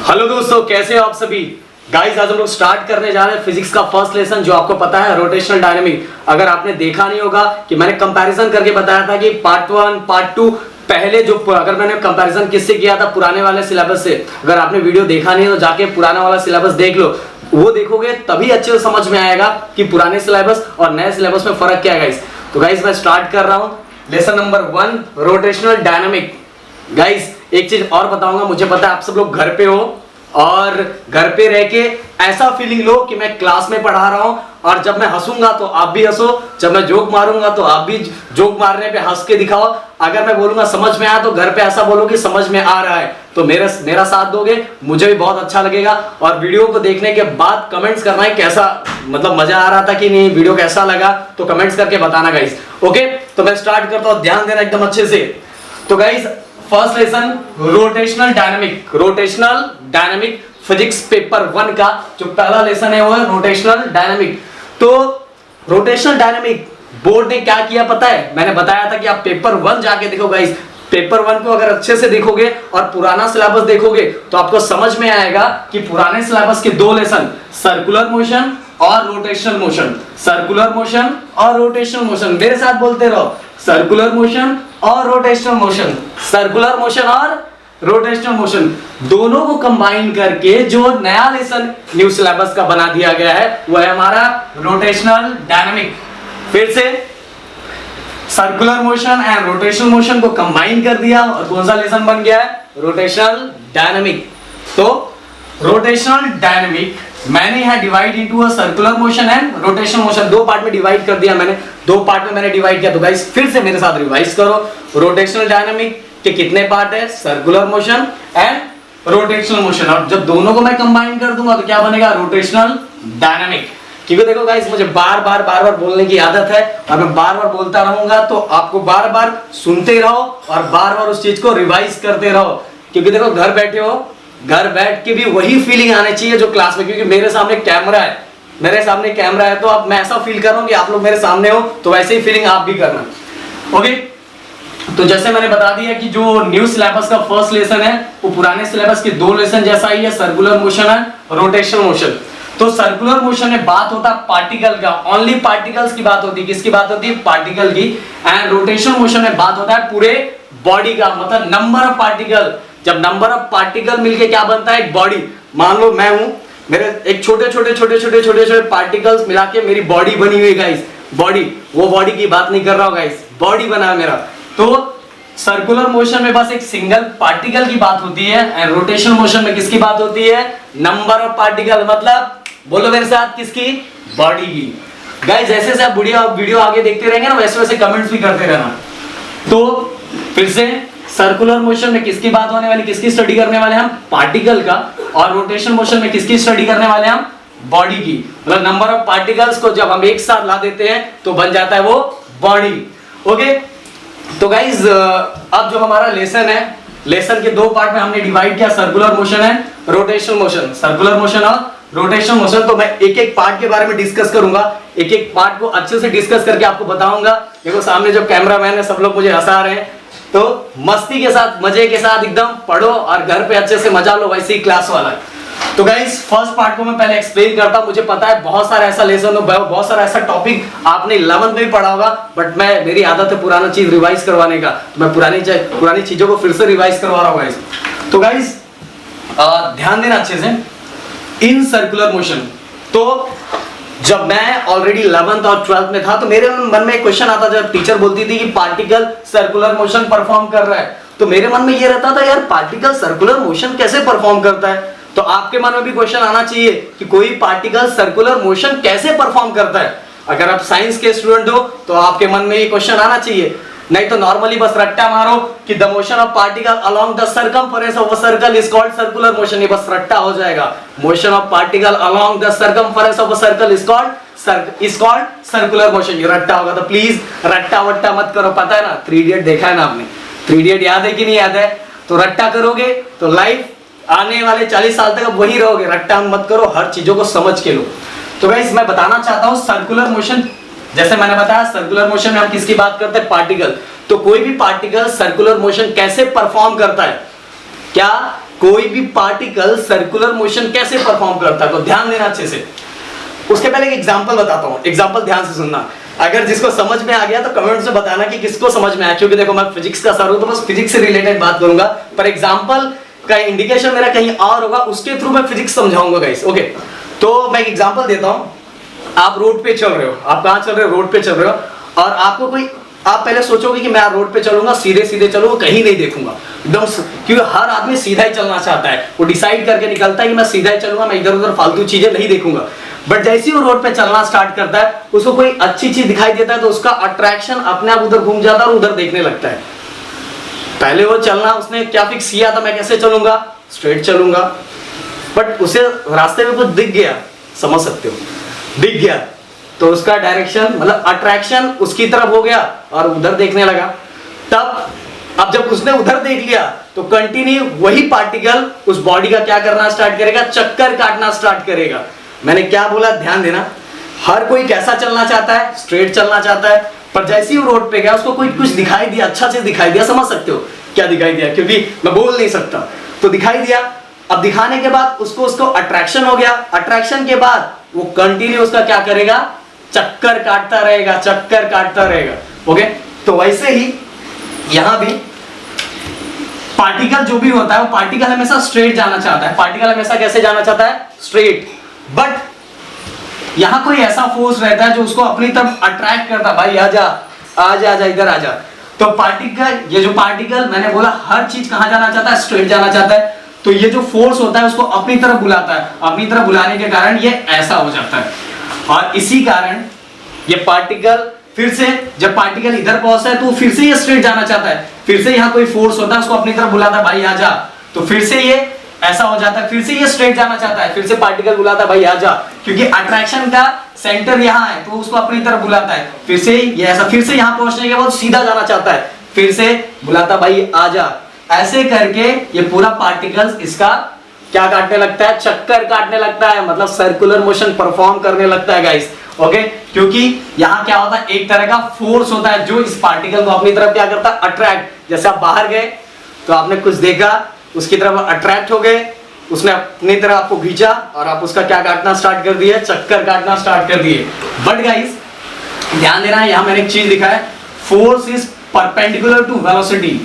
Hello दोस्तों, कैसे हो आप सभी। गाइस आज हम लोग स्टार्ट करने जा रहे हैं फिजिक्स का फर्स्ट लेसन, जो आपको पता है रोटेशनल डायनेमिक। अगर आपने देखा नहीं होगा कि मैंने कंपैरिजन करके बताया था कि पार्ट 1 पार्ट 2 पहले जो, अगर मैंने कंपैरिजन किससे किया था पुराने वाले सिलेबस से, अगर आपने वीडियो देखा नहीं तो जाके पुराना वाला सिलेबस देख लो। वो देखोगे तभी अच्छे से समझ में आएगा कि पुराने सिलेबस और नए सिलेबस में फर्क क्या है गाइस। तो गाइस मैं स्टार्ट कर रहा हूं lesson number 1 rotational dynamic. Guys एक चीज और बताऊंगा, मुझे पता है आप सब लोग घर पे हो और घर पे रह के ऐसा फीलिंग लो कि मैं क्लास में पढ़ा रहा हूं, और जब मैं हंसूंगा तो आप भी हंसो, जब मैं जोक मारूंगा तो आप भी जोक मारने पे हंस के दिखाओ। अगर मैं बोलूंगा समझ में आया तो घर पे ऐसा बोलो कि समझ में आ रहा है, तो मेरा साथ दोगे, मुझे भी बहुत अच्छा लगेगा। और वीडियो को देखने के बाद कमेंट्स करना है कैसा, मतलब मजा आ रहा था कि नहीं, वीडियो कैसा लगा, तो कमेंट्स करके बताना गाइस। ओके तो मैं स्टार्ट करता हूं, ध्यान देना एकदम अच्छे से। तो guys first lesson rotational dynamic physics paper 1 का जो पहला लेसन है वो है रोटेशनल डायनामिक। तो रोटेशनल डायनामिक बोर्ड ने क्या किया पता है, मैंने बताया था कि आप पेपर 1 जाके देखो गाइस। पेपर 1 को अगर अच्छे से देखोगे और पुराना सिलेबस देखोगे तो आपको समझ में आएगा कि पुराने सिलेबस के दो लेसन, सर्कुलर मोशन और रोटेशनल मोशन, सर्कुलर मोशन और रोटेशनल मोशन, मेरे साथ बोलते रहो, सर्कुलर मोशन और रोटेशनल मोशन, सर्कुलर मोशन और रोटेशनल मोशन, दोनों को कंबाइन करके जो नया लेसन न्यू सिलेबस का बना दिया गया है वो है हमारा रोटेशनल डायनामिक। फिर से circular motion and rotational motion को कंबाइन कर दिया और कौन सा लेसन बन गया है, रोटेशनल डायनामिक। तो रोटेशनल डायनामिक मैंने यहां divide into a circular motion and rotational motion, दो पार्ट में डिवाइड कर दिया मैंने, दो पार्ट में मैंने डिवाइड किया। तो गाइस फिर से मेरे साथ रिवाइज करो, रोटेशनल डायनामिक के कितने पार्ट है, circular motion and rotational motion, और जब दोनों को मैं कंबाइन कर दूंगा तो क्या बनेगा, रोटेशनल डायनामिक। क्योंकि देखो गाइस मुझे बार बार बोलने की आदत है और मैं बार बार बोलता रहूंगा, तो आपको बार बार सुनते रहो और बार बार उस चीज को रिवाइज करते रहो। क्योंकि देखो घर बैठे हो, घर बैठ के भी वही फीलिंग आनी चाहिए जो क्लास में, क्योंकि मेरे सामने कैमरा है, तो अब मैं ऐसा फील कर रहा हूं कि आप लोग मेरे सामने हो, तो वैसे ही फीलिंग आप भी करना। ओके तो जैसे मैंने बता दिया कि जो न्यू सिलेबस का फर्स्ट लेसन है वो पुराने सिलेबस के दो लेसन जैसा ही है, circular motion and rotational motion. तो सर्कुलर मोशन में बात होता है पार्टिकल का, ओनली पार्टिकल्स की बात होती है, किसकी बात होती है, पार्टिकल की। एंड रोटेशनल मोशन में बात होता है पूरे बॉडी का, मतलब नंबर ऑफ पार्टिकल। जब नंबर ऑफ पार्टिकल मिलके क्या बनता है, एक बॉडी। मान लो मैं हूं, मेरे एक छोटे पार्टिकल्स मिला के मेरी बॉडी बनी हुई गाइस, बॉडी, वो बॉडी की बात नहीं कर रहा हूं गाइस, बॉडी बना है मेरा। तो सर्कुलर मोशन में बस एक सिंगल पार्टिकल की बात होती है एंड रोटेशनल मोशन में किसकी बात होती है, नंबर ऑफ पार्टिकल, मतलब बोलो मेरे साथ, किसकी, बॉडी की। गाइस जैसे जैसे आप वीडियो आगे देखते रहेंगे ना, वैसे वैसे कमेंट्स भी करते रहना। तो फिर से सर्कुलर मोशन में किसकी बात होने वाली, किसकी स्टडी करने वाले हम, पार्टिकल का, और रोटेशनल मोशन में किसकी स्टडी करने वाले हम, बॉडी की। मतलब नंबर ऑफ पार्टिकल्स को जब हम एक साथ ला देते हैं तो बन जाता है वो बॉडी। ओके तो गाइज अब जो हमारा लेसन है, लेसन के दो पार्ट में हमने डिवाइड किया, circular motion and rotational motion, circular motion और रोटेशनल मोशन। तो मैं एक एक पार्ट के बारे में डिस्कस करूंगा, एक एक पार्ट को अच्छे से डिस्कस करके आपको बताऊंगा। देखो सामने जो कैमरामैन है सब लोग मुझे हंसा रहे हैं, तो मस्ती के साथ, मजे के साथ एकदम पढ़ो और घर पे अच्छे से मजा लो, वैसे ही क्लास वाला है। तो गाइस फर्स्ट पार्ट को मैं पहले एक्सप्लेन करता हूं। मुझे पता है बहुत सारा ऐसा लेसन हो, बहुत सारा ऐसा टॉपिक आपने 11th में भी पढ़ा होगा, बट मेरी आदत है पुराना चीज रिवाइज करवाने का, तो मैं पुरानी चीजों को फिर से रिवाइज करवा रहा हूं गाइस। तो गाइस ध्यान देना अच्छे से, इन सर्कुलर मोशन, तो जब मैं ऑलरेडी 11th और 12th में था तो मेरे मन में एक क्वेश्चन आता था, जब टीचर बोलती थी कि पार्टिकल सर्कुलर मोशन परफॉर्म कर रहा है, तो मेरे मन में ये रहता था यार पार्टिकल सर्कुलर मोशन कैसे परफॉर्म करता है। तो आपके मन में भी क्वेश्चन आना चाहिए कि कोई पार्टिकल सर्कुलर मोशन कैसे परफॉर्म करता है। अगर आप साइंस के स्टूडेंट हो तो आपके मन में ये क्वेश्चन आना चाहिए, नहीं तो नॉर्मली बस रट्टा मारो कि the motion of particle along the circumference of a circle is called circular motion, ये बस रट्टा हो जाएगा। Motion of particle along the circumference of a circle is called circular motion, ये रट्टा होगा। तो प्लीज रट्टा वट्टा मत करो, पता है ना 3 इडियट देखा है ना आपने, 3 इडियट याद है कि नहीं याद है, तो रट्टा करोगे तो लाइफ आने वाले 40 साल तक वही रहोगे, रट्टा मत करो, हर चीजों को समझ के लो। तो गाइस मैं बताना चाहता हूं सर्कुलर मोशन, जैसे मैंने बताया सर्कुलर मोशन में हम किसकी बात करते हैं, पार्टिकल। तो कोई भी पार्टिकल सर्कुलर मोशन कैसे परफॉर्म करता है, क्या कोई भी पार्टिकल सर्कुलर मोशन कैसे परफॉर्म करता है, तो ध्यान देना अच्छे से। उसके पहले एक एग्जांपल बताता हूं, एग्जांपल ध्यान से सुनना। अगर जिसको समझ में आ गया तो कमेंट्स में बताना कि किसको समझ में आया, क्योंकि देखो मैं फिजिक्स का सर हूं तो बस फिजिक्स से रिलेटेड बात करूंगा, पर एग्जांपल का इंडिकेशन मेरा कहीं और होगा, उसके थ्रू मैं फिजिक्स समझाऊंगा गाइस। ओके, तो मैं एक एग्जांपल देता हूं। आप रोड पे चल रहे हो, आप कहां चल रहे हो, रोड पे चल रहे हो, और आपको कोई, आप पहले सोचोगे कि मैं रोड पे चलूंगा, सीधे सीधे चलूंगा, कहीं नहीं देखूंगा एकदम, क्योंकि हर आदमी सीधा ही चलना चाहता है, वो डिसाइड करके निकलता है कि मैं सीधा ही चलूंगा, मैं इधर उधर फालतू चीजें नहीं देखूंगा। बट जैसे ही वो रोड पे चलना स्टार्ट करता है, उसको कोई अच्छी चीज दिखाई देता है तो उसका अट्रैक्शन अपने आप उधर घूम जाता है और उधर देखने लगता है। पहले वो चलना, उसने क्या फिक्स किया था, मैं कैसे चलूंगा, स्ट्रेट चलूंगा, बट उसे रास्ते में कुछ दिख गया, समझ सकते हो, दिख गया, तो उसका डायरेक्शन मतलब अट्रैक्शन उसकी तरफ हो गया और उधर देखने लगा। तब अब जब उसने उधर देख लिया तो कंटिन्यू वही पार्टिकल उस बॉडी का क्या करना स्टार्ट करेगा, चक्कर काटना स्टार्ट करेगा। मैंने क्या बोला, ध्यान देना। हर कोई कैसा चलना चाहता है, स्ट्रेट चलना चाहता है, पर जैसे ही वो रोड पे गया उसको कोई कुछ दिखाई दिया, अच्छा चीज दिखाई दिया, समझ सकते हो क्या दिखाई दिया, क्योंकि मैं बोल नहीं सकता, तो दिखाई दिया। अब दिखाने के बाद उसको अट्रैक्शन हो गया, अट्रैक्शन के बाद वो कंटिन्यू उसका क्या करेगा, चक्कर काटता रहेगा, चक्कर काटता रहेगा। ओके, तो वैसे ही यहां भी पार्टिकल जो भी होता है, वो पार्टिकल हमेशा स्ट्रेट जाना चाहता है, पार्टिकल हमेशा कैसे जाना चाहता है, स्ट्रेट। बट यहां कोई ऐसा फोर्स रहता है जो उसको अपनी तरफ अट्रैक्ट करता है, भाई आजा आजा आजा इधर आजा। तो पार्टिकल, ये जो पार्टिकल मैंने बोला हर चीज कहां जाना चाहता है, स्ट्रेट जाना चाहता है, तो ये जो फोर्स होता है उसको अपनी तरफ बुलाता है, अपनी तरफ बुलाने के कारण ये ऐसा हो जाता है। और इसी कारण ये पार्टिकल फिर से, जब पार्टिकल इधर पहुंचता है तो फिर से ये स्ट्रेट जाना चाहता है, फिर से यहाँ कोई फोर्स होता है उसको अपनी तरफ बुलाता है, भाई आजा, तो फिर से ये ऐसा हो जाता है, फिर से ये स्ट्रेट जाना चाहता है, फिर से पार्टिकल बुलाता है, भाई आजा, क्योंकि अट्रैक्शन का सेंटर यहाँ है तो उसको अपनी तरफ बुलाता है, फिर से ये ऐसा, फिर से यहाँ पहुंचने के बाद सीधा जाना चाहता है, फिर से बुलाता भाई आजा। ऐसे करके ये पूरा पार्टिकल्स इसका क्या काटने लगता है, चक्कर काटने लगता है, मतलब सर्कुलर मोशन परफॉर्म करने लगता है गाइस। ओके, क्योंकि यहाँ क्या होता है, एक तरह का फोर्स होता है जो इस पार्टिकल को अपनी तरफ क्या करता है, अट्रैक्ट। जैसे आप बाहर गए तो आपने कुछ देखा, उसकी तरफ अट्रैक्ट हो गए, उसने अपनी तरफ आपको खींचा और आप उसका क्या काटना स्टार्ट कर दिए, चक्कर काटना स्टार्ट कर दिए। बट गाइस ध्यान देना है, यहाँ मैंने एक चीज लिखा है, force is perpendicular to velocity.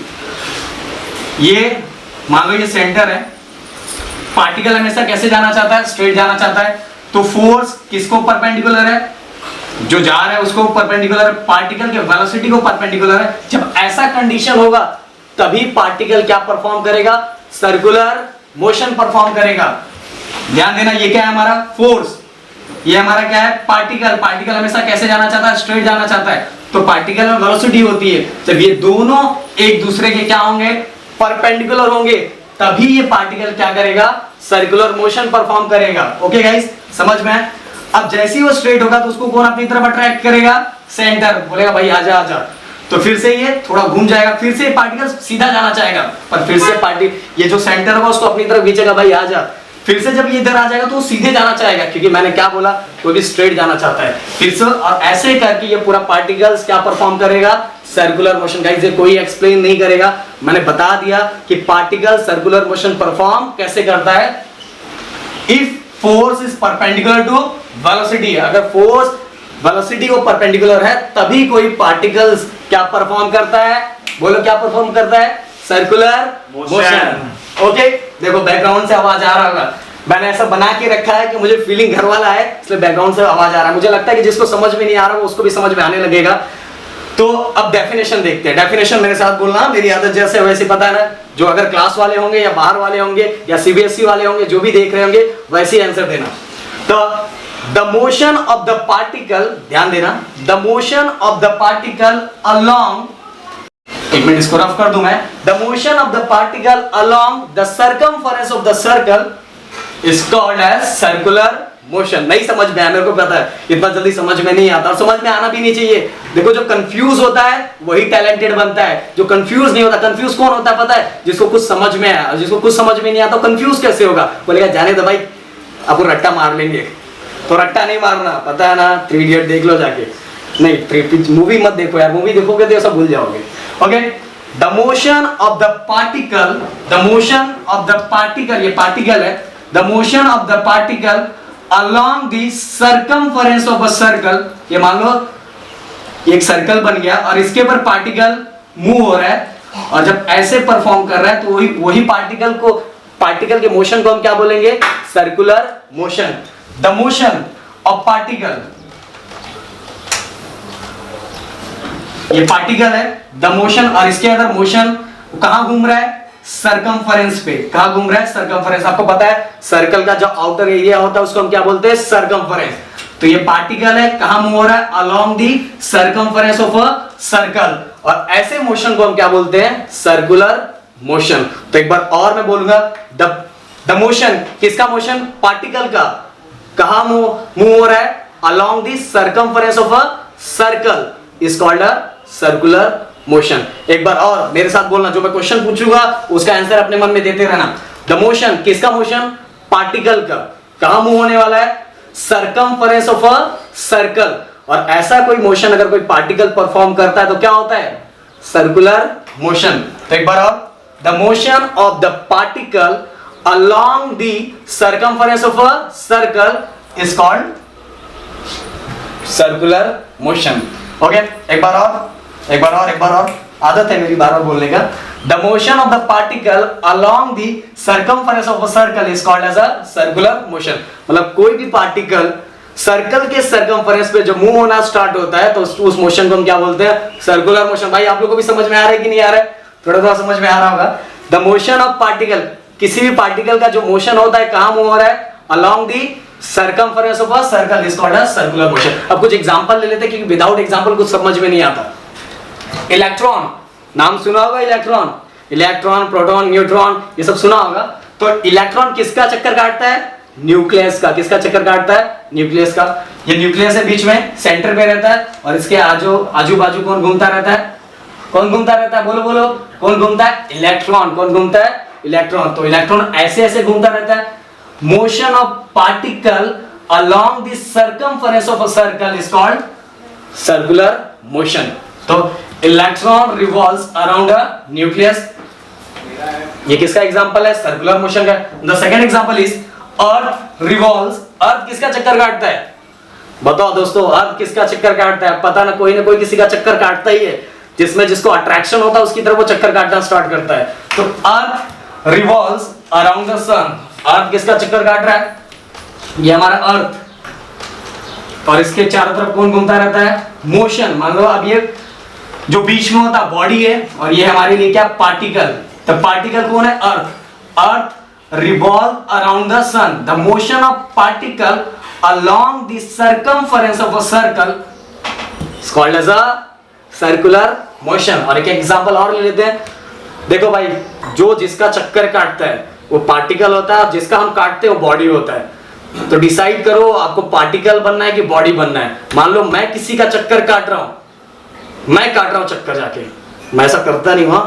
ये मान लो ये सेंटर है, पार्टिकल हमेशा कैसे जाना चाहता है, स्ट्रेट जाना चाहता है, तो फोर्स किसको परपेंडिकुलर है, जो जा रहा है उसको परपेंडिकुलर है, पार्टिकल के वेलोसिटी को परपेंडिकुलर है। जब ऐसा कंडीशन होगा तभी पार्टिकल क्या परफॉर्म करेगा, सर्कुलर मोशन परफॉर्म करेगा। ध्यान देना, ये क्या है हमारा फोर्स, ये हमारा क्या है पार्टिकल। पार्टिकल हमेशा कैसे जाना चाहता है, स्ट्रेट जाना चाहता है, तो पार्टिकल में वेलोसिटी होती है। जब ये दोनों एक दूसरे के क्या होंगे, परपेंडिकुलर होंगे, तभी ये पार्टिकल क्या करेगा, सर्कुलर मोशन परफॉर्म करेगा। ओके गाइस, समझ में? अब जैसे ही वो स्ट्रेट होगा तो उसको कौन अपनी तरफ अट्रैक्ट करेगा, सेंटर, बोलेगा भाई आजा आजा, तो फिर से ये थोड़ा घूम जाएगा, फिर से पार्टिकल सीधा जाना चाहेगा, पर फिर से ये जो सेंटर होगा उसको अपनी तरफ खींचेगा, भाई आजा। फिर से जब ये इधर आ जाएगा तो वो सीधे जाना चाहेगा, क्योंकि मैंने क्या बोला, कोई भी स्ट्रेट जाना चाहता है। फिर से और ऐसे करके ये पूरा पार्टिकल्स क्या परफॉर्म करेगा, सर्कुलर मोशन। गाइस ये कोई एक्सप्लेन नहीं करेगा, मैंने बता दिया कि पार्टिकल सर्कुलर मोशन परफॉर्म कैसे करता है। If force is perpendicular to velocity, अगर फोर्स वेलोसिटी को परपेंडिकुलर है तभी कोई पार्टिकल्स क्या परफॉर्म करता है, बोलो क्या परफॉर्म करता है, सर्कुलर मोशन। ओके, देखो बैकग्राउंड से आवाज आ रहा होगा, मैंने ऐसा बना के रखा है कि मुझे फीलिंग घर वाला है, इसलिए बैकग्राउंड से आवाज आ रहा है। मुझे लगता है कि जिसको समझ में नहीं आ रहा वो उसको भी समझ में आने लगेगा। तो अब डेफिनेशन देखते हैं, डेफिनेशन मेरे साथ बोलना, मेरी आदत जैसे वैसे, पता है ना, जो अगर क्लास वाले होंगे या बाहर वाले होंगे या सीबीएसई वाले होंगे, जो भी देख रहे होंगे वैसे आंसर देना। तो the motion of the particle, ध्यान देना, the motion of the particle along, एक मिनट इसको रफ कर दूं मैं, the motion of the particle along the circumference of the circle is called as circular motion. नहीं समझ में आया, मेरे को पता है इतना जल्दी समझ में नहीं आता और समझ में आना भी नहीं चाहिए। देखो जो कंफ्यूज होता है वही टैलेंटेड बनता है, जो कंफ्यूज नहीं होता, कंफ्यूज कौन होता है पता है, जिसको कुछ समझ में आया, और जिसको कुछ समझ में नहीं आता कंफ्यूज कैसे होगा, बोलेगा जाने दो भाई आपको रट्टा मार लेंगे, तो रट्टा नहीं मारना, पता है ना, 3 इडियट देख लो जाके, नहीं 3 मूवी मत देखो यार, मूवी देखोगे तो ऐसा भूल जाओगे। Okay, the motion of the particle, the motion of the particle, ये पार्टिकल है, the motion of the particle along the circumference of a circle, ये मान लो एक सर्कल बन गया और इसके ऊपर पार्टिकल मूव हो रहा है और जब ऐसे परफॉर्म कर रहा है तो वही पार्टिकल के मोशन को हम क्या बोलेंगे? Circular motion. The motion of particle, ये पार्टिकल है, द मोशन, और इसके अंदर मोशन कहां घूम रहा है? सर्कमफरेंस पे। कहां घूम रहा है? सर्कमफरेंस। आपको पता है सर्कल का जो आउटर एरिया होता है उसको हम क्या बोलते हैं? सर्कमफरेंस। तो ये पार्टिकल है, कहां मूव हो रहा है? Along the circumference of a circle, और ऐसे मोशन को हम क्या बोलते हैं? Circular motion. तो एक बार और मैं बोलूंगा, द मोशन, किसका मोशन? पार्टिकल का। कहां मूव हो रहा है? Along the circumference of a circle is called a circular motion. एक बार और मेरे साथ बोलना, जो मैं क्वेश्चन पूछूंगा उसका आंसर अपने मन में देते रहना। द मोशन, किसका मोशन? पार्टिकल का। कहां मूव होने वाला है? Circumference of a circle. और ऐसा कोई मोशन अगर कोई पार्टिकल परफॉर्म करता है तो क्या होता है? Circular motion. तो एक बार और, the motion of the particle along the circumference of a circle is called circular motion. Okay, एक बार और, आदत है मेरी बार बार बोलने का। The motion of the particle along the circumference of a circle is called as a circular motion. मतलब कोई भी पार्टिकल सर्कल के सर्कमफरेंस पे जो मूव होना स्टार्ट होता है तो उस मोशन को हम क्या बोलते हैं? Circular motion. भाई आप लोगों को भी समझ में आ रहा है कि नहीं आ रहा है? थोड़ा थोड़ा समझ में आ रहा होगा। द मोशन ऑफ पार्टिकल, किसी भी पार्टिकल का जो मोशन होता है कहां मूव हो रहा है? Along the circumference of a circle is called a circular motion. अब कुछ एग्जांपल ले लेते हैं क्योंकि विदाउट एग्जांपल कुछ समझ में नहीं आता। इलेक्ट्रॉन, नाम सुना होगा इलेक्ट्रॉन, प्रोटॉन, न्यूट्रॉन, ये सब सुना होगा। तो इलेक्ट्रॉन किसका चक्कर काटता है? न्यूक्लियस का। किसका चक्कर काटता है? न्यूक्लियस का। ये न्यूक्लियस है बीच में, सेंटर पे रहता है, और इसके आजू बाजू कौन घूमता रहता है? कौन घूमता रहता है? बोलो बोलो, कौन घूमता है? इलेक्ट्रॉन। कौन घूमता है? इलेक्ट्रॉन। तो इलेक्ट्रॉन ऐसे ऐसे घूमता रहता है। Motion of particle along the circumference of a circle is called circular motion. तो electron revolves around a nucleus, ये किसका एग्जांपल है? सर्कुलर मोशन का। The second example is earth revolves. Earth किसका चक्कर काटता है? बताओ दोस्तों, अर्थ किसका चक्कर काटता है? पता ना, कोई ना कोई किसी का चक्कर काटता ही है। जिसमें जिसको अट्रैक्शन होता है उसकी तरफ वो चक्कर काटना स्टार्ट करता है। तो अर्थ रिवॉल्व्स अराउंड द सन। अर्थ किसका चक्कर काट रहा है? ये हमारा अर्थ, और इसके चारों तरफ कौन घूमता रहता है? मोशन। मान लो अब ये जो बीच में होता बॉडी है, और ये हमारे लिए क्या? पार्टिकल। तो पार्टिकल कौन है? अर्थ। अर्थ revolve around the sun. The motion of particle along the circumference of a circle is called as a circular motion. और एक एग्जांपल और ले लेते हैं। देखो भाई, जो जिसका चक्कर काटता है वो पार्टिकल होता है, और जिसका हम काटते हैं वो बॉडी होता है। तो डिसाइड करो आपको पार्टिकल बनना है कि बॉडी बनना है। मान लो मैं किसी का चक्कर काट रहा हूं, मैं काट रहा हूं चक्कर जाके, मैं ऐसा करता नहीं हूं,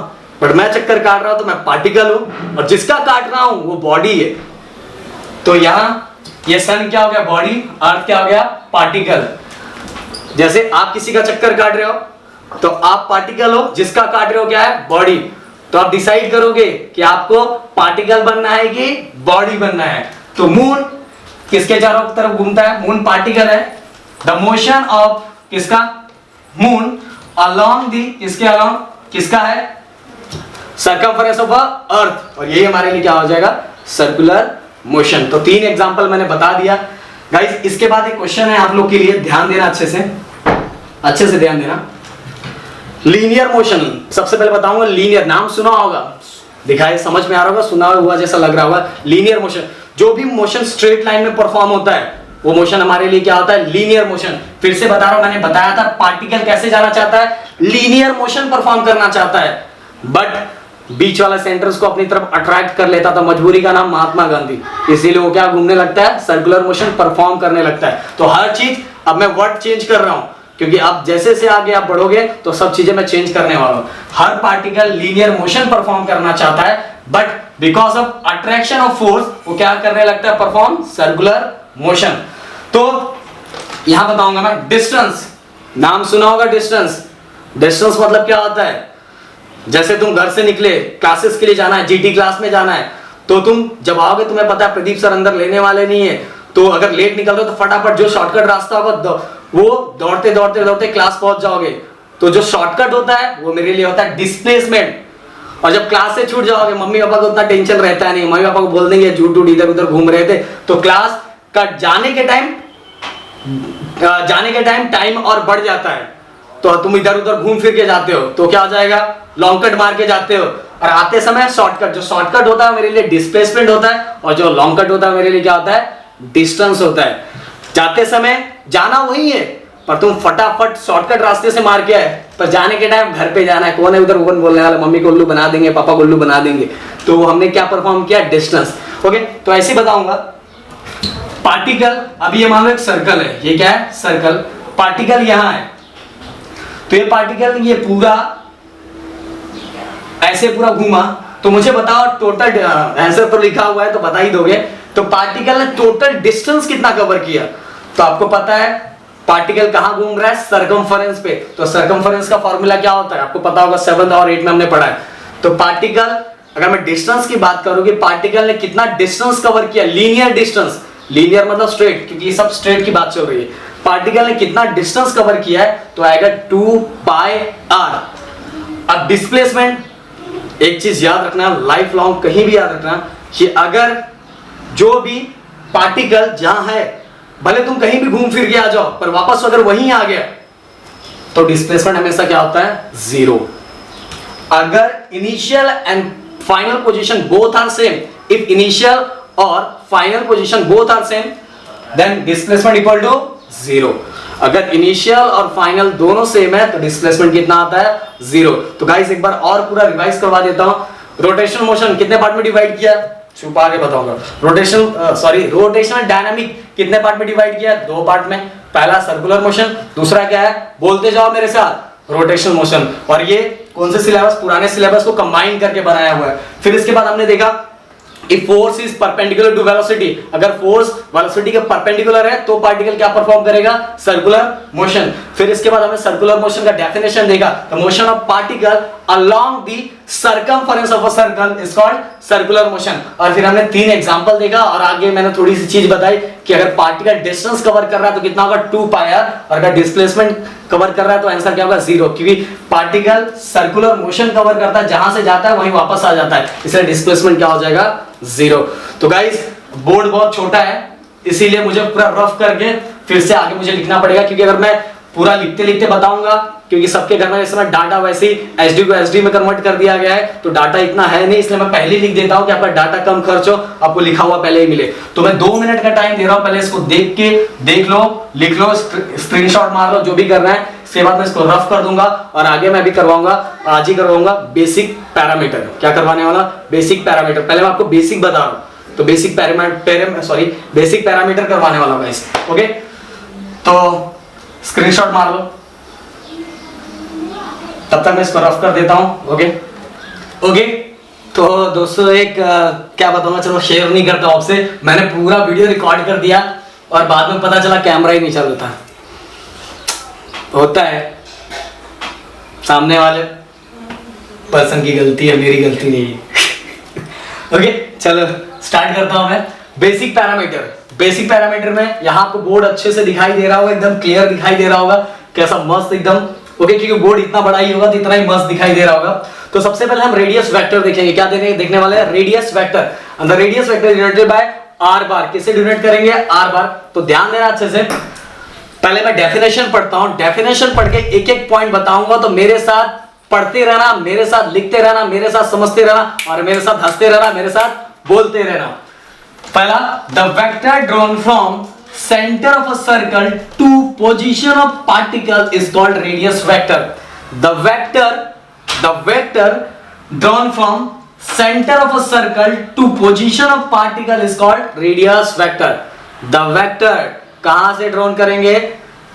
बट मैं चक्कर काट रहा हूं तो मैं पार्टिकल हूं, और जिसका काट रहा हूं वो बॉडी है। तो यहां ये सन क्या हो गया? बॉडी। अर्थ क्या हो गया? पार्टिकल। जैसे आप किसी का चक्कर काट रहे हो तो आप पार्टिकल हो, जिसका काट रहे हो क्या है? बॉडी। तो आप डिसाइड करोगे कि आपको पार्टिकल बनना है कि बॉडी बनना है। तो मून किसके चारों तरफ घूमता है? मून पार्टिकल है। द मोशन ऑफ किसका? मून अलोंग दी, इसके अलोंग किसका है? Circumference of earth. और यही हमारे लिए क्या हो जाएगा? Circular motion. तो तीन एग्जांपल मैंने बता दिया गाइस। इसके बाद एक क्वेश्चन है आप लोग के लिए, ध्यान देना, अच्छे से ध्यान देना। लीनियर मोशन, सबसे पहले बताऊंगा लीनियर, नाम सुना होगा, दिखाई समझ में आ रहा होगा, सुना हुआ जैसा लग रहा होगा। लीनियर मोशन, जो भी मोशन स्ट्रेट लाइन में परफॉर्म होता है वो मोशन हमारे लिए क्या होता है? Linear motion. फिर से बता रहा हूं, मैंने बताया था पार्टिकल कैसे जाना चाहता है? लीनियर मोशन परफॉर्म करना चाहता है, बट बीच वाला सेंटर्स को अपनी तरफ अट्रैक्ट कर लेता था। मजबूरी का नाम महात्मा गांधी, इसीलिए वो क्या घूमने लगता है? सर्कुलर मोशन परफॉर्म करने लगता है। तो हर चीज, अब मैं वर्ड चेंज कर रहा हूं क्योंकि आप जैसे से आगे आप बढ़ोगे तो सब चीजें मैं चेंज करने वाला हूं। हर पार्टिकल लीनियर मोशन परफॉर्म करना चाहता है, but because of attraction of force वो क्या करने लगता है? Perform circular motion. तो यहां बताऊंगा मैं डिस्टेंस, नाम सुना होगा डिस्टेंस। डिस्टेंस मतलब क्या होता है? जैसे तुम घर से निकले, क्लासेस के लिए जाना है, जीटी क्लास में जाना है, तो तुम जब आओगे तुम्हें पता है प्रदीप सर अंदर लेने वाले नहीं है, तो अगर लेट निकल रहे हो तो फटाफट जो शॉर्टकट रास्ता होगा वो दौड़ते दौड़ते दौड़ते क्लास पहुंच जाओगे। तो जो शॉर्टकट होता है वो मेरे लिए होता है डिस्प्लेसमेंट। और जब क्लास से छूट जाओगे, मम्मी पापा को उतना टेंशन रहता है नहीं, मम्मी पापा को बोल देंगे झूठ झूठ इधर उधर घूम रहे थे, तो क्लास का जाने के टाइम टाइम और बढ़ जाता है, तो तुम इधर उधर घूम फिर के जाते हो, तो क्या हो जाएगा, लॉन्ग कट मार के जाते हो, और आते समय शॉर्टकट। जो शॉर्टकट होता है मेरे लिए डिस्प्लेसमेंट होता है, और जो लॉन्ग कट होता है मेरे लिए क्या होता है, डिस्टेंस होता है। जाते समय जाना वही है, पर तुम फटाफट शॉर्टकट रास्ते से मार के आए, पर जाने के टाइम घर पे जाना है, कौन है उधर कौन बोलने वाला, मम्मी को उल्लू बना देंगे, पापा को उल्लू बना देंगे, तो हमने क्या परफॉर्म किया, डिस्टेंस। ओके, तो ऐसे बताऊंगा। पार्टिकल, अभी ये मान लो एक सर्कल है, ये क्या है, सर्कल, पार्टिकल यहां है, तो ये पार्टिकल ये पूरा ऐसे पूरा घूमा, तो मुझे बताओ टोटल आंसर तो लिखा हुआ है तो बता ही दोगे, तो पार्टिकल ने टोटल डिस्टेंस कितना कवर किया। तो आपको पता है पार्टिकल कहां घूम रहा है, सर्कमफरेंस पे, तो सर्कमफरेंस का फॉर्मूला क्या होता है आपको पता होगा, 7th और 8th में हमने पढ़ा है। तो पार्टिकल, अगर मैं डिस्टेंस की बात करूं कि पार्टिकल ने कितना डिस्टेंस कवर किया, लीनियर डिस्टेंस, लीनियर मतलब स्ट्रेट, क्योंकि ये सब स्ट्रेट की बात चल रही है, पार्टिकल ने कितना डिस्टेंस कवर किया है, तो आएगा 2πr। अब डिस्प्लेसमेंट, एक चीज याद रखना, लाइफ लॉन्ग कहीं भी याद रखना कि अगर जो भी पार्टिकल जहां है, भले तुम कहीं भी घूम फिर के आ जाओ, पर वापस अगर वहीं आ गया, तो डिस्प्लेसमेंट हमेशा क्या होता है, 0। अगर initial and final position both are same, if initial और final position both are same, then displacement equal to 0। अगर इनिशियल और फाइनल दोनों सेम है तो डिस्प्लेसमेंट कितना आता है, 0। तो गाइस एक बार और पूरा रिवाइज करवा देता हूं। रोटेशनल मोशन कितने पार्ट में डिवाइड किया, छुपा के बताऊंगा। रोटेशनल डायनामिक कितने पार्ट में डिवाइड किया, 2 पार्ट में। पहला सर्कुलर मोशन, दूसरा क्या है, बोलते जाओ मेरे साथ, रोटेशनल मोशन। और ये कौन से सिलेबस, पुराने सिलेबस को कंबाइन करके बनाया हुआ है। फिर इसके बाद हमने देखा If force is perpendicular to velocity, अगर फोर्स वेलोसिटी के परपेंडिकुलर है तो पार्टिकल क्या परफॉर्म करेगा, सर्कुलर मोशन। फिर इसके बाद हमने सर्कुलर मोशन का डेफिनेशन देखा, the motion of particle along the circumference of a circle is called circular motion. और फिर हमने 3 एग्जांपल देखा, और आगे मैंने थोड़ी सी चीज बताई कि अगर पार्टिकल डिस्टेंस कवर कर रहा है तो कितना होगा, 2πr, और अगर डिस्प्लेसमेंट कवर कर रहा है तो आंसर क्या होगा, 0, क्योंकि पार्टिकल सर्कुलर मोशन कवर करता है, जहां से जाता है वहीं वापस आ जाता है, इसलिए डिस्प्लेसमेंट क्या हो जाएगा, 0। तो गाइस बोर्ड बहुत छोटा है, इसीलिए मुझे पूरा रफ करके फिर से आगे मुझे लिखना पड़ेगा, क्योंकि अगर मैं पूरा लिखते लिखते बताऊंगा, क्योंकि सबके घर में इस समय डाटा वैसे ही एचडी को एसडी में कन्वर्ट कर दिया गया है, तो डाटा इतना है नहीं, इसलिए मैं पहले लिख देता हूं कि आपका डाटा कम खर्च हो, आपको लिखा हुआ पहले ही मिले। तो मैं 2 मिनट का टाइम दे रहा हूं, पहले इसको देख लो, लिख लो, स्क्रीनशॉट मार लो, जो भी करना है। इसके बाद मैं इसको रफ कर दूंगा, और आगे मैं भी करवाऊंगा, आज ही करवाऊंगा बेसिक पैरामीटर। क्या करवाने वाला, बेसिक पैरामीटर। पहले मैं आपको बेसिक बता रहा हूं, तो बेसिक पैरामीटर करवाने वाला हूं गाइस। ओके, तो स्क्रीनशॉट मार लो, तब तक मैं इसको रफ कर देता हूं। ओके, तो दोस्तों एक क्या बताऊंगा, चलो शेयर नहीं करता आपसे, मैंने पूरा वीडियो रिकॉर्ड कर दिया और बाद में पता चला कैमरा ही नहीं चल रहा था। होता है, सामने वाले पर्सन की गलती है, मेरी गलती नहीं है। ओके, चलो स्टार्ट करता हूं मैं। बेसिक पैरामीटर में यहाँ आपको बोर्ड अच्छे से दिखाई दे रहा होगा, एकदम क्लियर दिखाई दे रहा होगा, कैसा मस्त एकदम। ओके, क्योंकि बोर्ड इतना बड़ा ही होगा तो इतना ही मस्त दिखाई दे रहा होगा। तो सबसे पहले हम रेडियस वेक्टर देखेंगे, क्या देखने वाले हैं, रेडियस वेक्टर। अंदर radius vector denoted by R बार, किससे डिनोट करेंगे, आर बार। तो ध्यान देना अच्छे से, पहले मैं डेफिनेशन पढ़ता हूं, डेफिनेशन पढ़ के एक एक पॉइंट बताऊंगा, तो मेरे साथ पढ़ते रहना, मेरे साथ लिखते रहना, मेरे साथ समझते रहना, और मेरे साथ हंसते रहना, मेरे साथ बोलते रहना। पहला, the vector drawn from centre of a circle to position of particle is called radius vector. The vector drawn from centre of a circle to position of particle is called radius vector. The vector कहां से drawn करेंगे,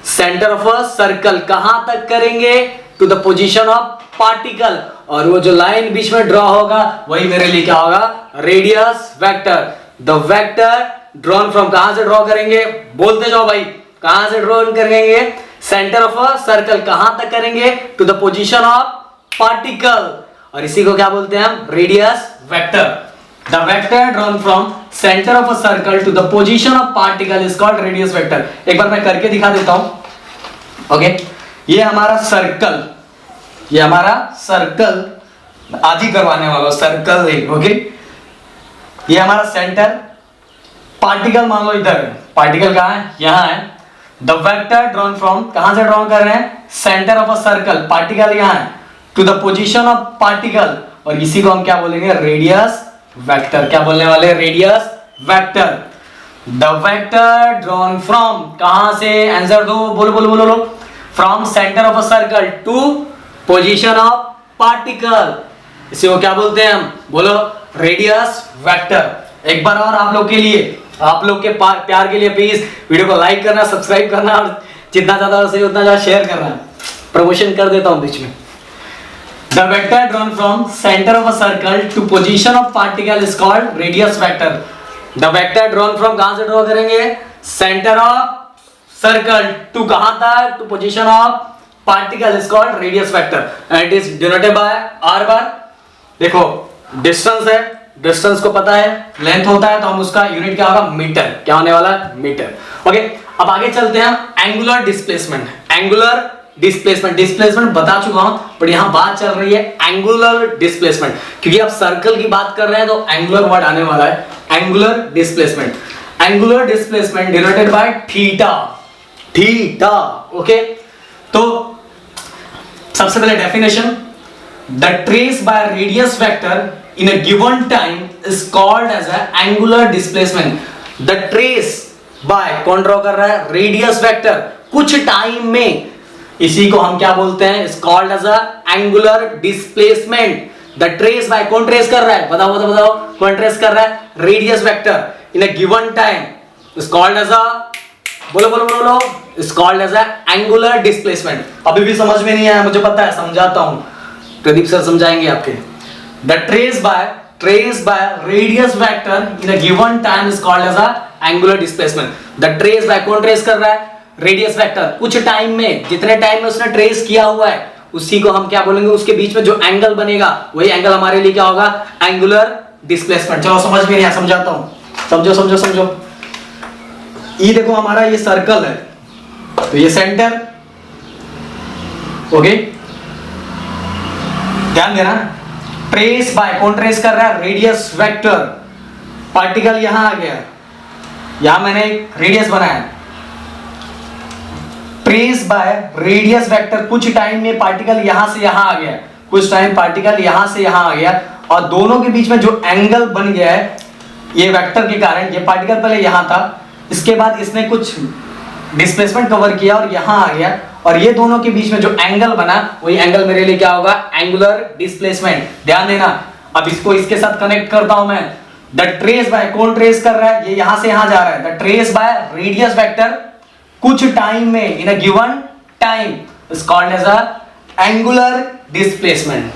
centre of a circle, कहां तक करेंगे, to the position of particle, और वो जो line बीच में ड्रॉ होगा वही मेरे लिए क्या होगा, radius vector. The vector drawn from, कहां से ड्रॉ करेंगे, बोलते जाओ भाई, कहां से ड्रॉ करेंगे, सेंटर ऑफ अ सर्कल, कहां तक करेंगे, to the position of particle, और इसी को क्या बोलते हैं हम, radius vector. The vector drawn from centre of a circle to the position of particle is called radius vector. एक बार मैं करके दिखा देता हूं। ओके, ये हमारा सर्कल, ये हमारा सर्कल आदि करवाने वाला सर्कल है। ओके, ये हमारा सेंटर, पार्टिकल मान लो इधर, पार्टिकल कहां है, यहां है। द वेक्टर ड्रॉन फ्रॉम, कहां से ड्रॉ कर रहे हैं, centre of a circle, particle यहां है, to the position of particle, और इसी को हम क्या बोलेंगे, रेडियस वेक्टर। क्या बोलने वाले, radius vector. The vector drawn from, कहां से, आंसर दो, बोलो बोलो बोलो बोलो, from centre of a circle to position of particle, इसी को क्या बोलते हैं हम, बोलो, रेडियस वेक्टर। एक बार और आप लोग के लिए, आप लोग के प्यार के लिए प्लीज वीडियो को लाइक करना, सब्सक्राइब करना, और जितना ज्यादा हो सके उतना ज्यादा शेयर करना। प्रमोशन कर देता हूं बीच में। The vector drawn from centre of a circle to position of particle is called radius vector. The vector drawn from, कहां से ड्रॉ करेंगे, सेंटर ऑफ सर्कल टू कहां था, to position of particle is called radius vector and it is denoted by R bar. देखो distance है, distance को पता है, लेंथ होता है तो हम उसका यूनिट क्या होगा, मीटर। क्या होने वाला है, मीटर। ओके, अब आगे चलते हैं angular displacement. Angular displacement, displacement बता चुका हूं, पर यहां बात चल रही है एंगुलर डिस्प्लेसमेंट, क्योंकि आप सर्कल की बात कर रहे हैं तो एंगुलर वर्ड आने वाला है, angular displacement. Angular displacement denoted by theta, theta. Okay, तो सबसे पहले definition, the trace by radius vector in a given time is called as a angular displacement. The trace by, कौन ड्रॉ कर रहा है, रेडियस वेक्टर, कुछ time में, इसी को हम क्या बोलते हैं, is called as a angular displacement. The trace by, कौन ट्रेस कर रहा है, बताओ बताओ बताओ, कौन ट्रेस कर रहा है, radius vector in a given time is called as a, बोलो बोलो बोलो, is called as a angular displacement. अभी भी समझ में नहीं आया, मुझे पता है, समझाता हूं, प्रदीप सर समझाएंगे आपके। The trace by radius vector in a given time is called as a angular displacement. The trace by, कौन ट्रेस कर रहा है, रेडियस वेक्टर, कुछ टाइम में, जितने टाइम में उसने ट्रेस किया हुआ है उसी को हम क्या बोलेंगे, उसके बीच में जो एंगल बनेगा वही एंगल हमारे लिए क्या होगा, एंगुलर डिस्प्लेसमेंट। चलो समझ में नहीं आया, समझाता हूं, समझो समझो समझो। ये देखो हमारा ये सर्कल है, तो ये सेंटर, ओके, ध्यान देना। ट्रेस बाय, कौन ट्रेस कर रहा है, रेडियस वेक्टर, पार्टिकल यहां आ गया, यहां मैंने रेडियस बनाया, ट्रेस बाय रेडियस वेक्टर, कुछ टाइम में पार्टिकल यहां से यहां आ गया, कुछ टाइम पार्टिकल यहां से यहां आ गया, और दोनों के बीच में जो एंगल बन गया है ये वेक्टर के कारण, ये पार्टिकल पहले यहां था, इसके बाद इसने कुछ डिस्प्लेसमेंट कवर किया और यहां आ गया, और ये दोनों के बीच में जो एंगल बना वही एंगल मेरे लिए क्या होगा, एंगुलर डिस्प्लेसमेंट। ध्यान देना, अब इसको इसके साथ कनेक्ट करता हूं मैं। द ट्रेस बाय, कौन ट्रेस कर रहा है, ये यहां से यहां जा रहा है, the trace by radius vector, कुछ टाइम में, in a given time, is called as a angular displacement.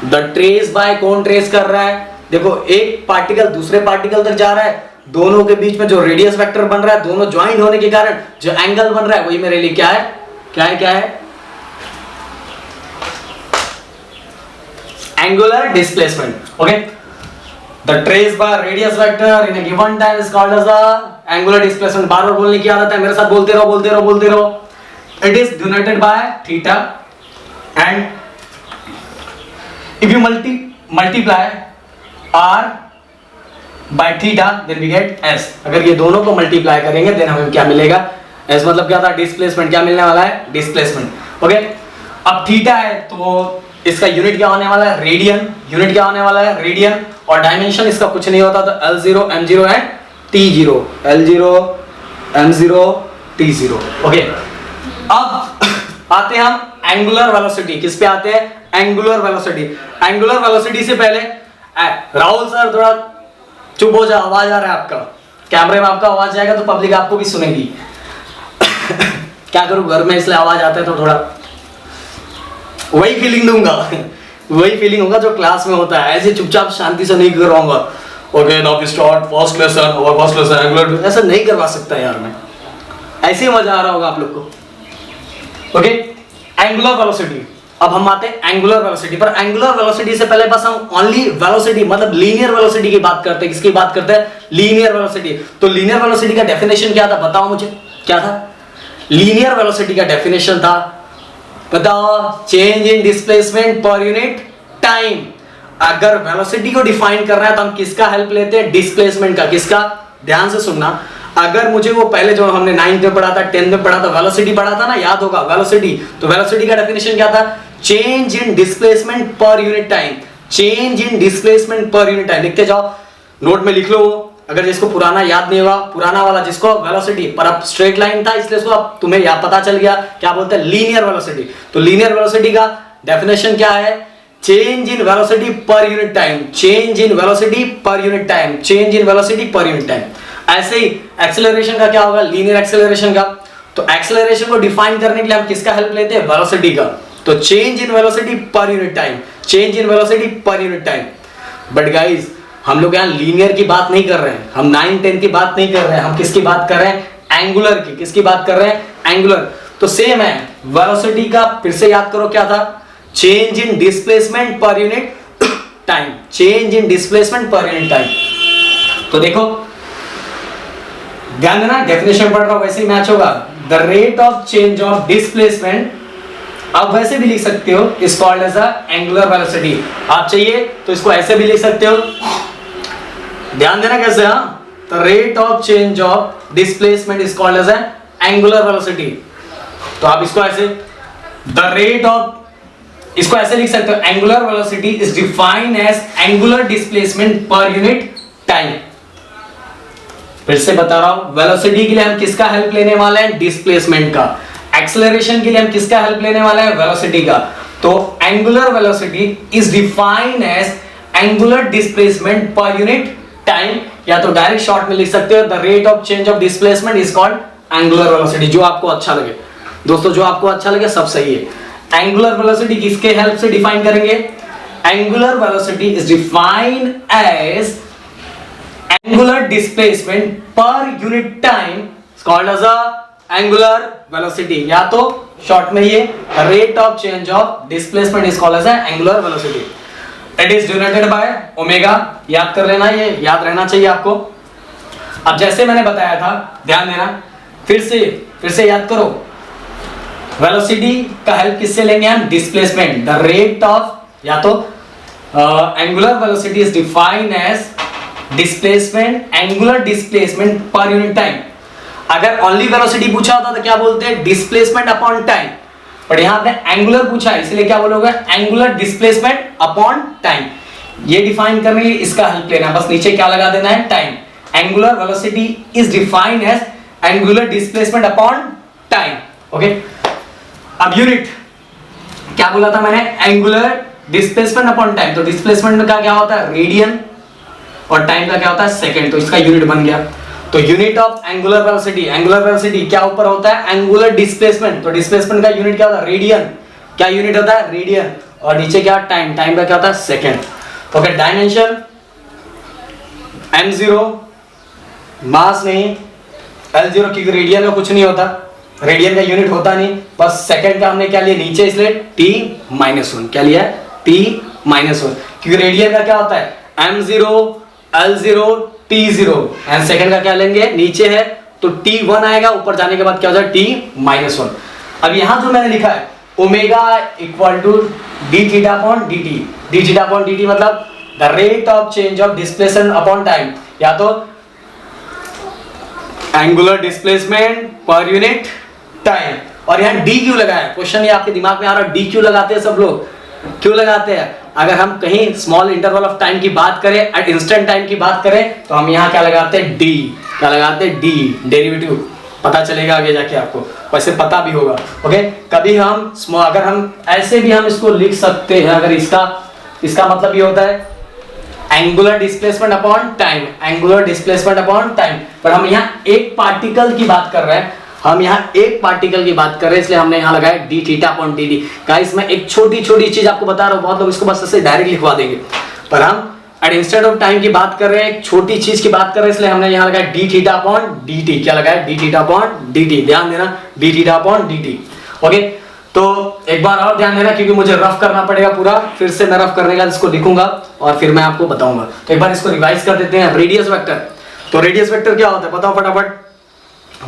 The trace by, कौन ट्रेस कर रहा है, देखो एक पार्टिकल दूसरे पार्टिकल तक जा रहा है, दोनों के बीच में जो रेडियस वेक्टर बन रहा है, दोनों ज्वाइन होने के कारण जो एंगल बन रहा है वही मेरे लिए क्या है, क्या है, क्या है, angular displacement. Okay, the trace by radius vector in a given time is called as a angular displacement. बार बार बोलने की आदत है, मेरे साथ बोलते रहो बोलते रहो बोलते रहो। It is denoted by theta and if you multiply r by theta then we get s। अगर ये दोनों को मल्टीप्लाई करेंगे देन हमें क्या मिलेगा, s मतलब क्या था, डिस्प्लेसमेंट। क्या मिलने वाला है, डिस्प्लेसमेंट। ओके, अब थीटा है तो इसका यूनिट क्या होने वाला है, रेडियन। यूनिट क्या होने वाला है, रेडियन, और डायमेंशन इसका कुछ नहीं होता तो L0 M0 and T0, L0 M0 T0। Okay, अब आते हैं हम एंगुलर वेलोसिटी। किस पे आते हैं, एंगुलर वेलोसिटी। एंगुलर वेलोसिटी से पहले राहुल सर थोड़ा चुप हो जाओ, आवाज आ रहा है आपका, कैमरे में आपका आवाज जाएगा तो पब्लिक आपको भी सुनेगी। क्या करूं, घर में इसलिए आवाज आता है तो थोड़ा वही फीलिंग दूंगा, वही फीलिंग होगा जो क्लास में होता है, ऐसे चुपचाप शांति से नहीं करवाऊंगा। Okay now we start first lesson, और फर्स्ट लेसन एंगुलर, ऐसा नहीं करवा सकता यार मैं, ऐसे ही मजा आ रहा होगा आप लोग को। Okay, angular velocity. अब हम आते हैं एंगुलर वेलोसिटी पर। एंगुलर वेलोसिटी से पहले बस हम ओनली वेलोसिटी मतलब लीनियर वेलोसिटी की बात करते हैं। किसकी बात करते हैं? Linear velocity. तो लीनियर वेलोसिटी का डेफिनेशन क्या था बताओ मुझे, क्या था? लीनियर वेलोसिटी का डेफिनेशन था, बताओ, change in displacement per unit time. अगर वेलोसिटी को डिफाइन करना है तो हम किसका हेल्प लेते हैं? डिस्प्लेसमेंट का। किसका? ध्यान से सुनना, अगर मुझे वो पहले जो हमने 9th में पढ़ा था, 10th में पढ़ा था, वेलोसिटी पढ़ा था ना, याद होगा वेलोसिटी। तो वेलोसिटी का डेफिनेशन क्या था? Change in displacement per unit time. Change in displacement per unit time. लिखते जाओ, नोट में लिख लो। अगर जिसको पुराना याद नहीं होगा, पुराना वाला जिसको वेलोसिटी पर अब स्ट्रेट लाइन था इसलिए इसको अब तुम्हें याद पता चल गया क्या बोलते हैं? Linear velocity. तो लीनियर वेलोसिटी का डेफिनेशन क्या है? Change in velocity per unit time. Change in velocity per unit time. Change in velocity per unit time. ऐसे ही एक्सेलरेशन का क्या होगा? लीनियर एक्सेलरेशन का। तो एक्सेलरेशन को डिफाइन करने के लिए हम किसका हेल्प लेते हैं? वेलोसिटी का। तो change in velocity per unit time. Change in velocity per unit time. But guys, हम लोग यहाँ लीनियर की बात नहीं कर रहे हैं, हम 9, 10 की बात नहीं कर रहे हैं, हम किसकी बात कर रहे हैं? एंगुलर की। किसकी बात कर रहे हैं? एंगुलर। तो सेम है, वेलोसिटी का फिर से याद करो क्या था? Change in displacement per unit time. Change in displacement per unit time. तो देखो, ध्यान देना, डेफिनेशन पढ़ रहा हूं वैसे ही मैच होगा। The rate of change of displacement, आप वैसे भी लिख सकते हो, is called as a angular velocity. आप चाहिए तो इसको ऐसे भी लिख सकते हो। ध्यान देना कैसे, हाँ, the rate of change of displacement is called as a angular velocity. तो आप इसको ऐसे, द रेट ऑफ, इसको ऐसे लिख सकते हो, angular velocity is defined as angular displacement per unit time. फिर से बता रहा हूं, वेलोसिटी के लिए हम किसका हेल्प लेने वाले हैं? डिस्प्लेसमेंट का। एक्सेलरेशन के लिए हम किसका हेल्प लेने वाले हैं? वेलोसिटी का। तो angular velocity is defined as angular displacement per unit time, या तो डायरेक्ट शॉर्ट में लिख सकते हो, the rate of change of displacement is called angular velocity. जो आपको अच्छा लगे दोस्तों, जो आपको अच्छा लगे सब सही है। एंगुलर वेलोसिटी किसके हेल्प से डिफाइन करेंगे? Angular velocity is defined as angular displacement per unit time called as a angular velocity, या तो शॉर्ट में ये rate of change of displacement is called as a angular velocity. It is denoted by omega. याद कर लेना, ये याद रहना चाहिए आपको। अब जैसे मैंने बताया था, ध्यान देना, फिर से याद करो, वेलोसिटी का हेल्प किससे लेंगे हम? डिस्प्लेसमेंट। द रेट ऑफ, या तो angular velocity is defined as displacement, angular displacement per unit time. अगर ओनली वेलोसिटी पूछा होता तो क्या बोलते हैं? Displacement upon time. पर यहां आपने एंगुलर पूछा है इसलिए क्या बोलोगे? Angular displacement upon time. ये डिफाइन करने के लिए इसका हेल्प लेना है, बस नीचे क्या लगा देना है? Time. Angular velocity is defined as angular displacement upon time. Okay, अब यूनिट क्या बोला था मैंने? Angular displacement upon time. तो डिस्प्लेसमेंट का क्या होता है? रेडियन, और टाइम का क्या होता है? सेकंड। तो इसका यूनिट बन गया। तो unit of angular velocity, angular velocity क्या ऊपर होता है? Angular displacement. तो डिस्प्लेसमेंट का यूनिट क्या होता है? रेडियन। क्या यूनिट होता है? रेडियन। और नीचे क्या? टाइम। टाइम का क्या होता है? सेकंड। ओके, डायमेंशन m0, मास नहीं, l0, क्योंकि रेडियन में कुछ नहीं होता, रेडियन का यूनिट होता नहीं, बस सेकंड का हमने क्या लिया नीचे, इसलिए t-1। क्या लिया? t-1, क्योंकि रेडियन का क्या होता है? m0, l0, t0, and second का क्या लेंगे? नीचे है तो t1 आएगा, ऊपर जाने के बाद क्या हो जाएगा? t-1। अब यहां जो मैंने लिखा है omega equal to D theta upon dt। D theta upon dt मतलब the rate of change of displacement upon time, या तो angular displacement per unit time. और यहां डी क्यों लगाया? क्वेश्चन ये आपके दिमाग में आ रहा है, डी क्यों लगाते हैं सब लोग? क्यों लगाते हैं? अगर हम कहीं स्मॉल इंटरवल ऑफ टाइम की बात करें, एट इंस्टेंट टाइम की बात करें, तो हम यहाँ क्या लगाते हैं? डी। क्या लगाते हैं? डी। डेरिवेटिव पता चलेगा आगे जाके आपको, वैसे पता भी होगा। ओके, कभी हम स्मॉल, अगर हम ऐसे भी हम इसको लिख सकते हैं, अगर इसका मतलब ये होता है angular displacement upon time, angular displacement upon time. पर हम यहाँ एक पार्टिकल की बात कर रहे हैं, हम यहाँ एक पार्टिकल की बात कर रहे हैं, इसलिए हमने यहाँ लगाया D theta upon D D. Guys, मैं एक छोटी छोटी चीज आपको बता रहा हूँ, बहुत लोग इसको बस ऐसे डायरेक्ट लिखवा देंगे, पर हम एट इंस्टेंट ऑफ टाइम की बात कर रहे हैं, एक छोटी चीज की बात कर रहे हैं, इसलिए हमने यहाँ लगाया D theta upon D T. क्या लगाया? D theta upon D T. ध्यान देना, D theta upon D T. Okay, तो एक बार और ध्यान देना, क्योंकि मुझे रफ करना पड़ेगा पूरा, फिर से मैं रफ करने का इसको लिखूंगा और फिर मैं आपको बताऊंगा। तो एक बार इसको रिवाइज कर देते हैं। रेडियस वेक्टर, तो रेडियस वेक्टर क्या होता है बताओ फटाफट,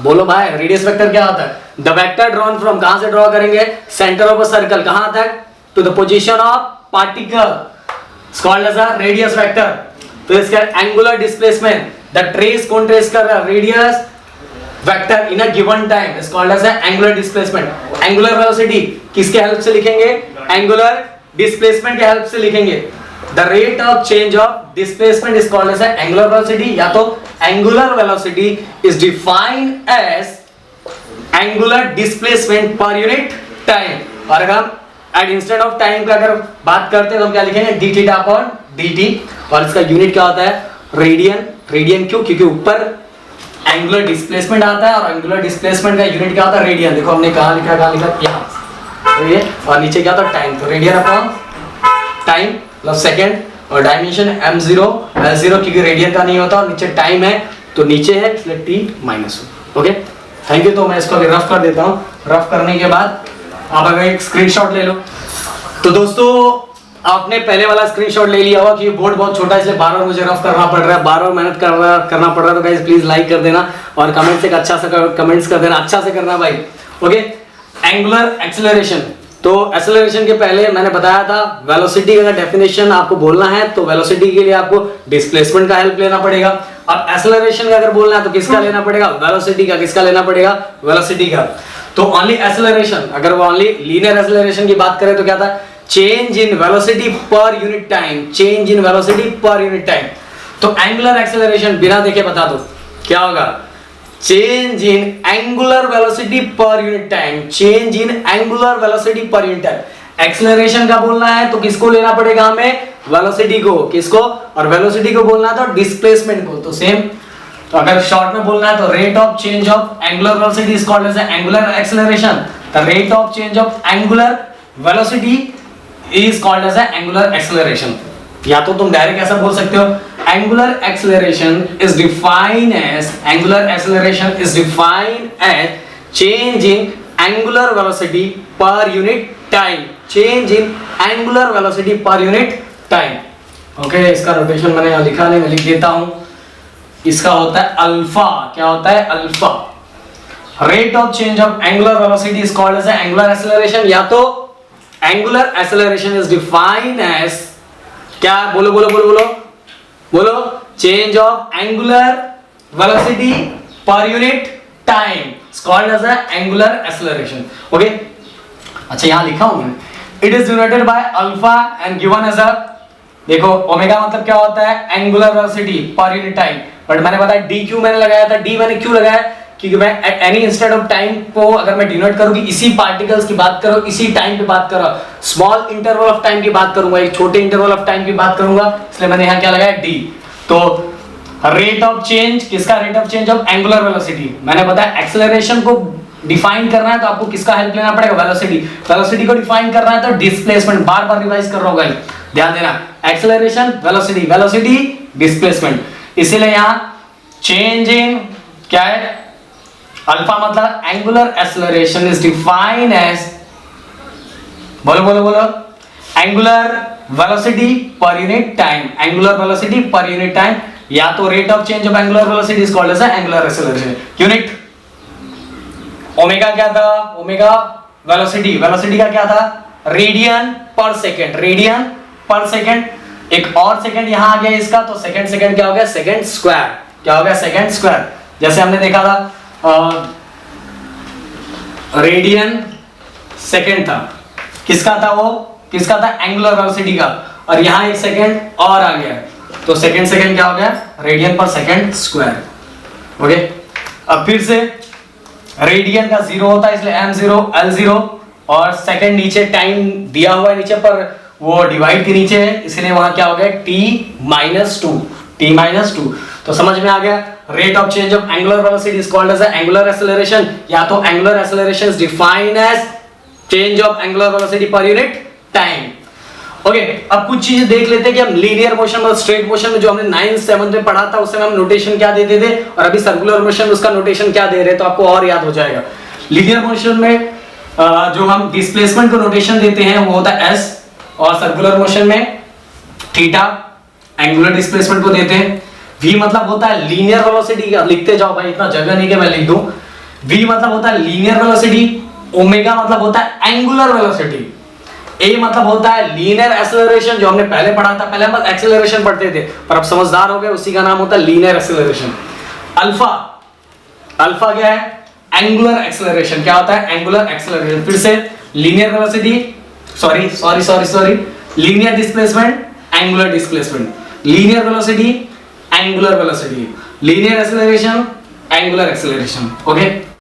बोलो भाई। रेडियस वेक्टर क्या होता है? द वेक्टर ड्रॉन फ्रॉम, कहां से ड्रॉ करेंगे? सेंटर ऑफ अ सर्कल, कहां तक? To the position of particle, called as a radius vector. तो इसका एंगुलर डिस्प्लेसमेंट, द ट्रेस कौन ट्रेस कर रहा है? Radius vector in a given time is called as angular displacement. Angular velocity किसके help से लिखेंगे? एंगुलर डिस्प्लेसमेंट के हेल्प से लिखेंगे। The rate of change of displacement is called as angular velocity, या तो angular velocity is defined as angular displacement per unit time. और अगर हम एट इंस्टेंट ऑफ टाइम का अगर बात करते हैं तो हम क्या लिखेंगे? डी थीटा अपॉन dt, और इसका यूनिट क्या होता है? रेडियन। रेडियन क्यों? क्योंकि ऊपर एंगुलर डिस्प्लेसमेंट आता है और एंगुलर डिस्प्लेसमेंट का यूनिट क्या होता है? रेडियन। देखो हमने कहां लिखा यहाँ, तो ये, और नीचे क्या था? टाइम। तो radian upon time plus second, और डायमेंशन m0 l0, क्योंकि रेडियन का नहीं होता और नीचे टाइम है तो नीचे है इसलिए t minus. Okay, thank you. तो मैं इसको अभी रफ कर देता हूँ। रफ करने के बाद आप अगर एक स्क्रीनशॉट ले लो। तो दोस्तों आपने पहले वाला स्क्रीनशॉट ले लिया होगा कि बोर्ड बहुत छोटा है इसलिए बार बार मुझे रफ करना पड़ रहा है, बार बार मेहनत करना पड़ रहा है। तो गाइस प्लीज लाइक कर देना और कमेंट से अच्छा सा कमेंट्स कर देना, अच्छा से करना भाई। Okay, angular acceleration. तो एक्सेलरेशन के पहले मैंने बताया था वेलोसिटी का डेफिनेशन आपको बोलना है तो वेलोसिटी के लिए आपको डिस्प्लेसमेंट का हेल्प लेना पड़ेगा। अब एक्सेलरेशन का अगर बोलना है तो किसका लेना पड़ेगा? वेलोसिटी का। किसका लेना पड़ेगा? वेलोसिटी का। तो ओनली एक्सेलरेशन, अगर वो ओनली लीनियर एक्सेलरेशन की बात करें तो क्या था? Change in velocity per unit time, change in velocity per unit time. तो एंगुलर एक्सेलरेशन बिना देखे बता दो क्या होगा? Change in angular velocity per unit time, change in angular velocity per unit time. Acceleration का बोलना है तो किसको लेना पड़ेगा हमें? वेलोसिटी को। किसको? और वेलोसिटी को बोलना है तो डिस्प्लेसमेंट को। तो सेम, तो अगर शॉर्ट में बोलना है तो rate of change of angular velocity is called as angular acceleration. The rate of change of angular velocity is called as angular acceleration. या तो तुम डायरेक्ट ऐसा बोल सकते हो, angular acceleration is defined as change in angular velocity per unit time, change in angular velocity per unit time. Okay, इसका notation मैंने यहां लिखा नहीं, मैं लिख देता हूं। इसका होता है अल्फा। क्या होता है? Alpha. Rate of change of angular velocity is called as angular acceleration, या तो angular acceleration is defined as क्या? बोलो बोलो बोलो बोलो बोलो, change of angular velocity per unit time is called as angular acceleration. Okay, अच्छा यहां लिखा हूं मैंने, it is denoted by alpha and given as a, देखो ओमेगा मतलब क्या होता है? Angular velocity per unit time. But मैंने बताया डी क्यों मैंने लगाया था? डी मैंने क्यों लगाया? क्योंकि मैं at any instant of time को अगर मैं डिनोट करूं कि इसी पार्टिकल्स की बात करो, इसी टाइम पे बात करो, स्मॉल इंटरवल ऑफ टाइम की बात करूंगा, एक छोटे इंटरवल ऑफ टाइम की बात करूंगा, इसलिए मैंने यहां क्या लगाया? डी। तो रेट ऑफ चेंज, किसका? Rate of change of angular velocity. मैंने बताया एक्सेलरेशन को डिफाइन करना है तो आपको किसका हेल्प लेना पड़ेगा? वेलोसिटी। वेलोसिटी को डिफाइन करना है तो डिस्प्लेसमेंट। बार बार रिवाइज कर रहा हूं गाइस, ध्यान देना, एक्सेलरेशन वेलोसिटी, वेलोसिटी डिस्प्लेसमेंट। इसीलिए यहां चेंज इन क्या है? अल्फा मतलब angular acceleration is defined as, बोलो बोलो बोलो, angular velocity per unit time, angular velocity per unit time, या तो rate of change of angular velocity is called as angular acceleration. Unit omega क्या था? ओमेगा वेलोसिटी, वेलोसिटी का क्या था? रेडियन पर सेकंड, रेडियन पर सेकंड। एक और सेकंड यहां आ गया इसका, तो सेकंड सेकंड क्या हो गया? Second square. क्या हो गया? Second square. जैसे हमने देखा था रेडियन सेकंड था, किसका था वो? किसका था? एंगुलर वेलोसिटी का। और यहां एक सेकंड और आ गया तो सेकंड सेकंड क्या हो गया? रेडियन पर सेकंड स्क्वायर। ओके, अब फिर से रेडियन का 0 होता है इसलिए m0 l0, और सेकंड नीचे टाइम दिया हुआ है नीचे पर, वो डिवाइड के नीचे है इसलिए वहां क्या हो गया? t-2, t-2। तो समझ में आ गया? Rate of change of angular velocity is called as angular acceleration, या तो angular acceleration is defined as change of angular velocity per unit time. Okay, अब कुछ चीजें देख लेते हैं कि हम लीनियर मोशन और स्ट्रेट मोशन में जो हमने 9th 7th में पढ़ा था उस समय हम नोटेशन क्या देते थे, और अभी सर्कुलर मोशन उसका नोटेशन क्या दे रहे हैं, तो आपको और याद हो जाएगा। लीनियर मोशन में जो हम डिस्प्लेसमेंट को रोटेशन देते हैं वो होता है s, और सर्कुलर मोशन में थीटा एंगुलर डिस्प्लेसमेंट को देते हैं। v मतलब होता है लीनियर वेलोसिटी, लिखते जाओ भाई, इतना जगह नहीं कि मैं लिख दूं। v मतलब होता है लीनियर वेलोसिटी, ओमेगा मतलब होता है एंगुलर वेलोसिटी, a मतलब होता है लीनियर एक्सेलरेशन, जो हमने पहले पढ़ा था। पहले हम बस एक्सेलरेशन पढ़ते थे, पर अब समझदार हो गए, उसी का नाम होता है लीनियर एक्सेलरेशन। अल्फा, अल्फा क्या है? Angular acceleration. क्या होता है? Angular acceleration. फिर से linear velocity, sorry linear displacement, angular displacement, linear velocity, angular velocity, linear acceleration, angular acceleration. Okay.